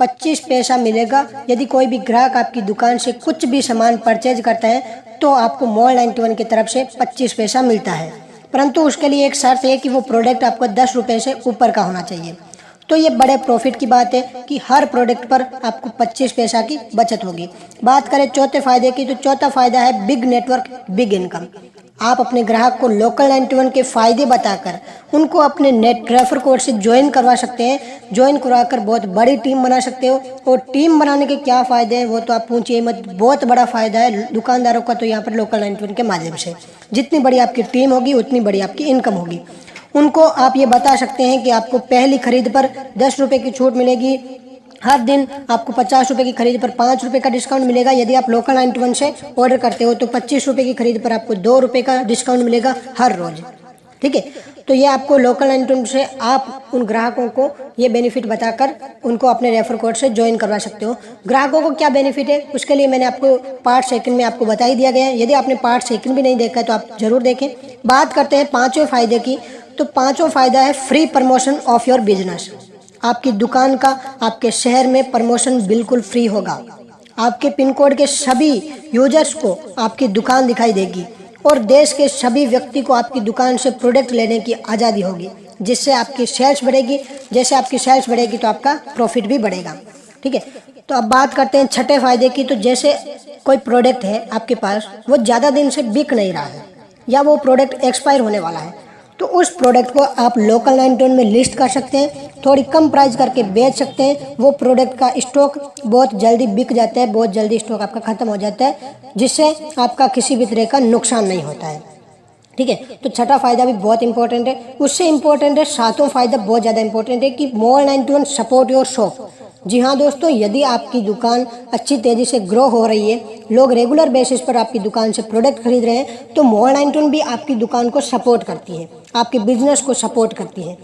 25 पैसा मिलेगा। यदि कोई भी ग्राहक आपकी दुकान से कुछ भी सामान परचेज करता है तो आपको मोर 91 की तरफ से 25 पैसा मिलता है, परंतु उसके लिए एक शर्त है कि वो प्रोडक्ट आपको 10 रुपये से ऊपर का होना चाहिए। तो ये बड़े प्रॉफिट की बात है कि हर प्रोडक्ट पर आपको 25 पैसा की बचत होगी। बात करें चौथे फायदे की, तो चौथा फायदा है बिग नेटवर्क बिग इनकम। आप अपने ग्राहक को लोकल 91 के फ़ायदे बताकर उनको अपने नेट रेफर कोड से ज्वाइन करवा सकते हैं। ज्वाइन करवाकर बहुत बड़ी टीम बना सकते हो। और टीम बनाने के क्या फ़ायदे हैं वो तो आप पूछिए मत, बहुत बड़ा फ़ायदा है दुकानदारों का तो यहाँ पर लोकल 91 के माध्यम से। जितनी बड़ी आपकी टीम होगी उतनी बड़ी आपकी इनकम होगी। उनको आप ये बता सकते हैं कि आपको पहली खरीद पर 10 रुपये की छूट मिलेगी, हर दिन आपको 50 रुपये की खरीद पर 5 रुपये का डिस्काउंट मिलेगा। यदि आप लोकल 91 से ऑर्डर करते हो तो 25 रुपये की खरीद पर आपको 2 रुपये का डिस्काउंट मिलेगा हर रोज़। ठीक है, तो ये आपको लोकल 91 से आप उन ग्राहकों को ये बेनिफिट बताकर उनको अपने रेफर कोड से ज्वाइन करवा सकते हो। ग्राहकों को क्या बेनिफिट है उसके लिए मैंने आपको पार्ट सेकंड में आपको बता ही दिया गया है। यदि आपने पार्ट सेकंड भी नहीं देखा है तो आप ज़रूर देखें। बात करते हैं पाँचवें फ़ायदे की। तो पाँचवा फ़ायदा है free promotion of your business. आपकी दुकान का आपके शहर में प्रमोशन बिल्कुल फ्री होगा। आपके पिन कोड के सभी यूजर्स को आपकी दुकान दिखाई देगी और देश के सभी व्यक्ति को आपकी दुकान से प्रोडक्ट लेने की आज़ादी होगी, जिससे आपकी सेल्स बढ़ेगी। जैसे आपकी सेल्स बढ़ेगी तो आपका प्रॉफिट भी बढ़ेगा। ठीक है, तो अब बात करते हैं छठे फायदे की। तो जैसे कोई प्रोडक्ट है आपके पास, वो ज़्यादा दिन से बिक नहीं रहा है या वो प्रोडक्ट एक्सपायर होने वाला है, तो उस प्रोडक्ट को आप लोकल 91 में लिस्ट कर सकते हैं, थोड़ी कम प्राइस करके बेच सकते हैं। वो प्रोडक्ट का स्टॉक बहुत जल्दी बिक जाता है, बहुत जल्दी स्टॉक आपका ख़त्म हो जाता है, जिससे आपका किसी भी तरह का नुकसान नहीं होता है। ठीक है, तो छठा फ़ायदा भी बहुत इंपॉर्टेंट है। उससे इंपॉर्टेंट है सातवां फ़ायदा, बहुत ज़्यादा इंपॉर्टेंट है कि मोर 91 सपोर्ट योर शॉप। जी हाँ दोस्तों, यदि आपकी दुकान अच्छी तेज़ी से ग्रो हो रही है, लोग रेगुलर बेसिस पर आपकी दुकान से प्रोडक्ट खरीद रहे हैं, तो मोर 91 भी आपकी दुकान को सपोर्ट करती है, आपके बिजनेस को सपोर्ट करती है।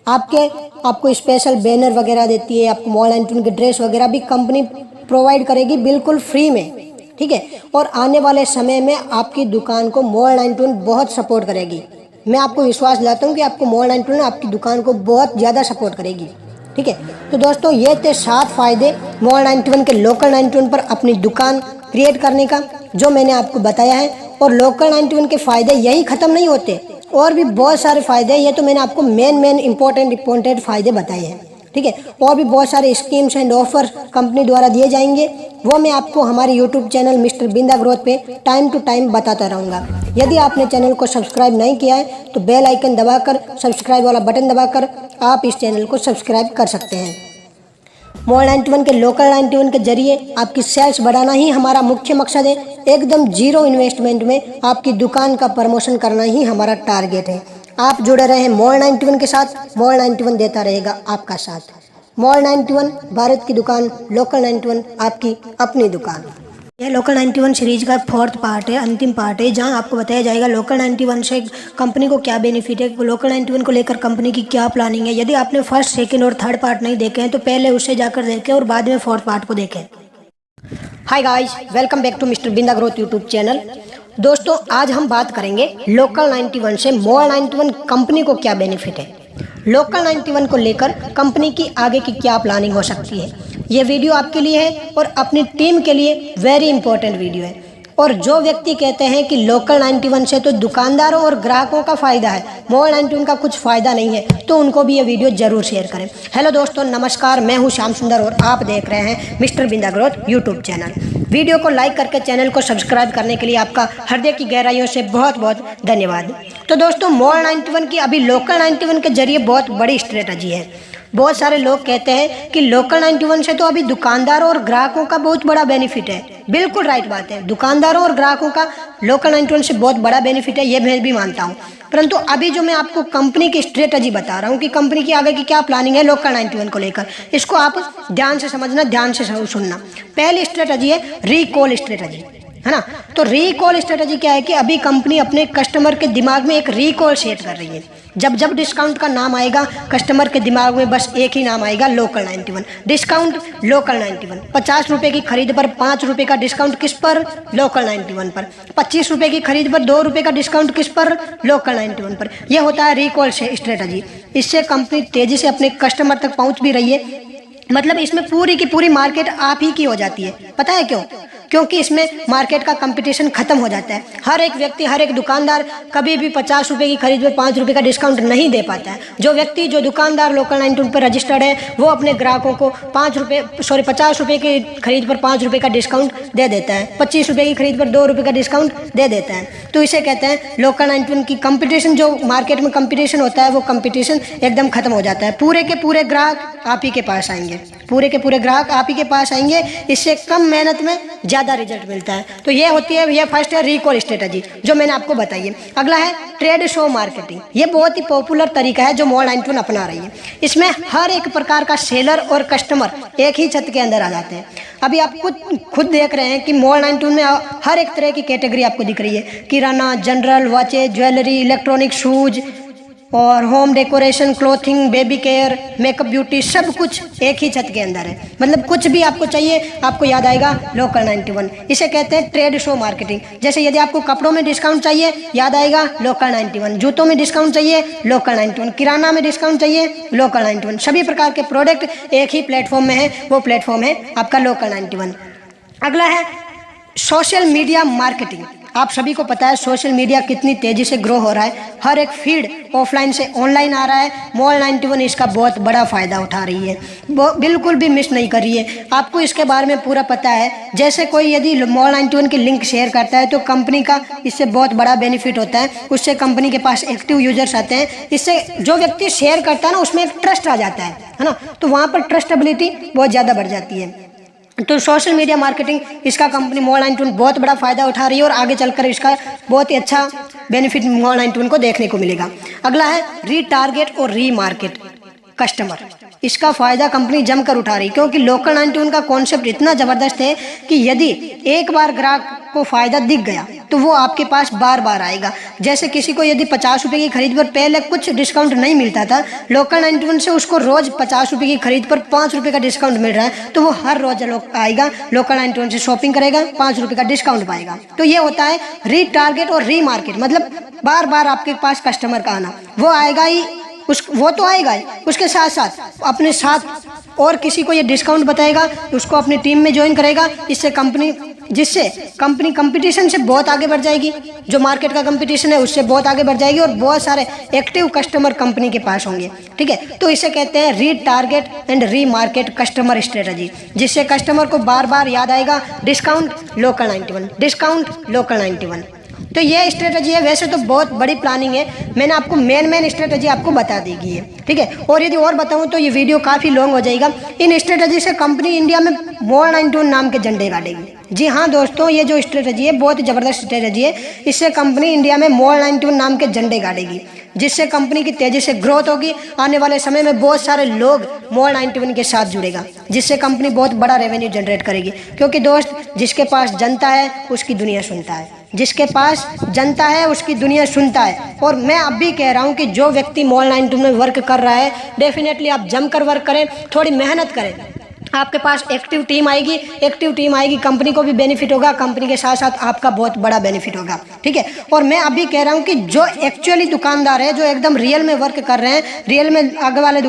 आपको स्पेशल बैनर वगैरह देती है, आपको मोर 91 की ड्रेस वगैरह भी कंपनी प्रोवाइड करेगी बिल्कुल फ्री में। ठीक है, और आने वाले समय में आपकी दुकान को मोर 91 बहुत सपोर्ट करेगी। मैं आपको विश्वास दिलाता हूँ कि आपको मोर 91 आपकी दुकान को बहुत ज़्यादा सपोर्ट करेगी। ठीक है, तो दोस्तों ये थे 7 फायदे मोर 91 के लोकल 91 पर अपनी दुकान क्रिएट करने का, जो मैंने आपको बताया है। और लोकल 91 के फ़ायदे यही ख़त्म नहीं होते, और भी बहुत सारे फ़ायदे हैं। ये तो मैंने आपको मेन इंपॉर्टेंट फ़ायदे बताए हैं। ठीक है। और भी बहुत सारे स्कीम्स एंड ऑफर कंपनी द्वारा दिए जाएंगे, वो मैं आपको हमारे YouTube channel mister Binda growth पे टाइम टू टाइम बताता रहूँगा। यदि आपने चैनल को सब्सक्राइब नहीं किया है तो बेल आइकन दबाकर, सब्सक्राइब वाला बटन दबाकर आप इस चैनल को सब्सक्राइब कर सकते हैं। मॉल 91 के लोकल 91 के जरिए आपकी सेल्स बढ़ाना ही हमारा मुख्य मकसद है। एकदम जीरो इन्वेस्टमेंट में आपकी दुकान का प्रमोशन करना ही हमारा टारगेट है। आप जुड़े रहें मॉल 91 के साथ, मॉल 91 देता रहेगा आपका साथ। मॉल 91 भारत की दुकान, लोकल 91 आपकी अपनी दुकान। यह लोकल 91 सीरीज का 4th पार्ट है, अंतिम पार्ट है, जहां आपको बताया जाएगा लोकल 91 से कंपनी को क्या बेनिफिट है, लोकल 91 को लेकर कंपनी की क्या प्लानिंग है। यदि आपने फर्स्ट, सेकंड और थर्ड पार्ट नहीं देखे हैं तो पहले उससे जाकर देखें और बाद में 4th पार्ट को देखें। Hi guys, welcome back to mister Binda growth YouTube channel. दोस्तों, आज हम बात करेंगे लोकल 91 से मॉल 91 कंपनी को क्या बेनिफिट है, लोकल 91 को लेकर कंपनी की आगे की क्या प्लानिंग हो सकती है। ये वीडियो आपके लिए है और अपनी टीम के लिए वेरी इंपॉर्टेंट वीडियो है। और जो व्यक्ति कहते हैं कि लोकल 91 से तो दुकानदारों और ग्राहकों का फ़ायदा है, मॉल 91 का कुछ फ़ायदा नहीं है, तो उनको भी ये वीडियो ज़रूर शेयर करें। हेलो दोस्तों, नमस्कार, मैं हूँ श्याम सुंदर और आप देख रहे हैं mister Binda growth YouTube channel. Video को लाइक करके चैनल को सब्सक्राइब करने के लिए आपका हृदय की गहराइयों से बहुत बहुत धन्यवाद। तो दोस्तों, मॉल 91 की अभी लोकल 91 के जरिए बहुत बड़ी स्ट्रेटजी है। बहुत सारे लोग कहते हैं कि लोकल 91 से तो अभी दुकानदारों और ग्राहकों का बहुत बड़ा बेनिफिट है। बिल्कुल राइट बात है, दुकानदारों और ग्राहकों का लोकल 91 से बहुत बड़ा बेनिफिट है, ये मैं भी मानता हूँ। परंतु अभी जो मैं आपको कंपनी की स्ट्रेटजी बता रहा हूँ कि कंपनी की आगे की क्या प्लानिंग है लोकल 91 को लेकर, इसको आप ध्यान से समझना, ध्यान से सुनना। पहली स्ट्रेटजी है रिकॉल स्ट्रेटजी, है ना। तो रिकॉल स्ट्रेटजी क्या है कि अभी कंपनी अपने कस्टमर के दिमाग में एक रिकॉल सेट कर रही है। जब जब डिस्काउंट का नाम आएगा कस्टमर के दिमाग में बस एक ही नाम आएगा, लोकल 91। Discount local 91। 50 रुपये की खरीद पर 5 रुपये का डिस्काउंट किस पर, लोकल 91 पर। 25 रुपये की खरीद पर 2 रुपये का डिस्काउंट किस पर, लोकल 91 पर। यह होता है रिकॉल स्ट्रेटजी। इससे कंपनी तेजी से अपने कस्टमर तक पहुंच भी रही है। मतलब इसमें पूरी की पूरी मार्केट आप ही की हो जाती है। पता है क्यों? क्योंकि इसमें मार्केट का कंपटीशन खत्म हो जाता है। हर एक व्यक्ति, हर एक दुकानदार कभी भी 50 रुपये की खरीद पर 5 रुपये का डिस्काउंट नहीं दे पाता है। जो दुकानदार लोकल 91 पर रजिस्टर्ड है वो अपने ग्राहकों को 50 रुपये की खरीद पर 5 रुपये का डिस्काउंट दे देता है, 25 रुपये की खरीद पर 2 रुपये का डिस्काउंट दे देता है। तो इसे कहते हैं लोकल 91 की कंपटीशन। जो मार्केट में कंपटीशन होता है वो कंपटीशन एकदम खत्म हो जाता है। पूरे के पूरे ग्राहक आप ही के पास आएंगे, पूरे के पूरे ग्राहक आप ही के पास आएंगे। इससे कम मेहनत में ज़्यादा रिजल्ट मिलता है। तो ये होती है, ये फर्स्ट है रिकॉल स्ट्रेटजी जो मैंने आपको बताई है। अगला है ट्रेड शो मार्केटिंग। ये बहुत ही पॉपुलर तरीका है जो मॉल 91 अपना रही है। इसमें हर एक प्रकार का सेलर और कस्टमर एक ही छत के अंदर आ जाते हैं। अभी आप खुद देख रहे हैं कि मॉल 91 में हर एक तरह की कैटेगरी आपको दिख रही है। किराना, general, watches, jewellery, electronic, shoes और home decoration, clothing, baby care, makeup, beauty, सब कुछ एक ही छत के अंदर है। मतलब कुछ भी आपको चाहिए आपको याद आएगा लोकल 91। इसे कहते हैं ट्रेड शो मार्केटिंग। जैसे यदि आपको कपड़ों में डिस्काउंट चाहिए याद आएगा लोकल 91, जूतों में डिस्काउंट चाहिए लोकल 91, किराना में डिस्काउंट चाहिए लोकल 91। सभी प्रकार के प्रोडक्ट एक ही प्लेटफॉर्म में है, वो प्लेटफॉर्म है आपका लोकल 91। अगला है सोशल मीडिया मार्केटिंग। आप सभी को पता है सोशल मीडिया कितनी तेजी से ग्रो हो रहा है। हर एक फीड ऑफलाइन से ऑनलाइन आ रहा है। मॉल 91 इसका बहुत बड़ा फ़ायदा उठा रही है, वो बिल्कुल भी मिस नहीं कर रही है। आपको इसके बारे में पूरा पता है। जैसे कोई यदि मॉल 91 की लिंक शेयर करता है तो कंपनी का इससे बहुत बड़ा बेनिफिट होता है। उससे कंपनी के पास एक्टिव यूजर्स आते हैं। इससे जो व्यक्ति शेयर करता है ना उसमें एक ट्रस्ट आ जाता है ना। तो वहाँ पर ट्रस्टेबिलिटी बहुत ज़्यादा बढ़ जाती है। तो सोशल मीडिया मार्केटिंग इसका कंपनी मॉल 91 बहुत बड़ा फ़ायदा उठा रही है और आगे चलकर इसका बहुत ही अच्छा बेनिफिट मॉल 91 को देखने को मिलेगा। अगला है रीटारगेट और रीमार्केट कस्टमर। इसका फ़ायदा कंपनी जमकर उठा रही है क्योंकि लोकल 91 का कॉन्सेप्ट इतना ज़बरदस्त है कि यदि एक बार ग्राहक को फ़ायदा दिख गया तो वो आपके पास बार बार आएगा। जैसे किसी को यदि 50 रुपये की खरीद पर पहले कुछ डिस्काउंट नहीं मिलता था, लोकल 91 से उसको रोज़ 50 रुपये की खरीद पर 5 रुपये का डिस्काउंट मिल रहा है, तो वो हर रोज़ आएगा लोकल 91 से शॉपिंग करेगा, 5 रुपये का डिस्काउंट पाएगा। तो ये होता है रीटारगेट और रीमार्केट। मतलब बार बार आपके पास कस्टमर का आना, वो आएगा ही, वो तो आएगा ही, उसके साथ साथ अपने साथ और किसी को ये डिस्काउंट बताएगा, उसको अपनी टीम में ज्वाइन करेगा। इससे कंपनी जिससे कंपनी कंपटीशन से बहुत आगे बढ़ जाएगी, जो मार्केट का कंपटीशन है उससे बहुत आगे बढ़ जाएगी और बहुत सारे एक्टिव कस्टमर कंपनी के पास होंगे। ठीक है, तो इसे कहते हैं री target and re market customer strategy, जिससे कस्टमर को बार बार याद आएगा डिस्काउंट लोकल 91, डिस्काउंट लोकल 91। तो ये स्ट्रेटजी है। वैसे तो बहुत बड़ी प्लानिंग है, मैंने आपको मेन स्ट्रेटजी आपको बता दी गई है। ठीक है, और यदि और बताऊं तो ये वीडियो काफ़ी लॉन्ग हो जाएगा। इन स्ट्रेटजी से कंपनी इंडिया में मॉल 91 नाम के झंडे गाड़ेगी। जी हाँ दोस्तों, ये जो स्ट्रेटजी है बहुत ही ज़बरदस्त स्ट्रेटजी है। इससे कंपनी इंडिया में मॉल 91 नाम के झंडे गाड़ेगी, जिससे कंपनी की तेज़ी से ग्रोथ होगी। आने वाले समय में बहुत सारे लोग मॉल 91 के साथ जुड़ेगा, जिससे कंपनी बहुत बड़ा रेवेन्यू जनरेट करेगी। क्योंकि दोस्त, जिसके पास जनता है उसकी दुनिया सुनता है, जिसके पास जनता है उसकी दुनिया सुनता है। और मैं अब भी कह रहा हूँ कि जो व्यक्ति मॉल 92 में वर्क कर रहा है, डेफिनेटली आप जमकर वर्क करें, थोड़ी मेहनत करें। आपके पास एक्टिव टीम आएगी, कंपनी को भी बेनिफिट होगा, कंपनी के साथ साथ आपका बहुत बड़ा बेनिफिट होगा। ठीक है, और मैं अभी कह रहा हूँ कि जो एक्चुअली दुकानदार है, जो एकदम रियल में वर्क कर रहे हैं, रियल में आगे वाले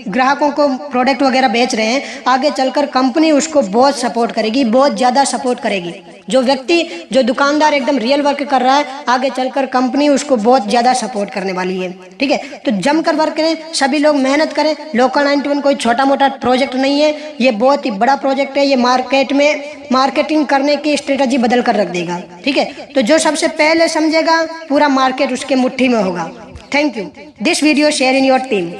ग्राहकों को प्रोडक्ट वगैरह बेच रहे हैं, आगे चलकर कंपनी उसको बहुत सपोर्ट करेगी, बहुत ज़्यादा सपोर्ट करेगी। जो दुकानदार एकदम रियल वर्क कर रहा है, आगे चलकर कंपनी उसको बहुत ज़्यादा सपोर्ट करने वाली है। ठीक है, तो जमकर वर्क करें, सभी लोग मेहनत करें। लोकल 91 कोई छोटा मोटा प्रोजेक्ट नहीं है, ये बहुत ही बड़ा प्रोजेक्ट है। ये मार्केट में मार्केटिंग करने की स्ट्रेटजी बदल कर रख देगा। ठीक है, तो जो सबसे पहले समझेगा पूरा मार्केट उसके मुट्ठी में होगा। Thank you. This video share in your team.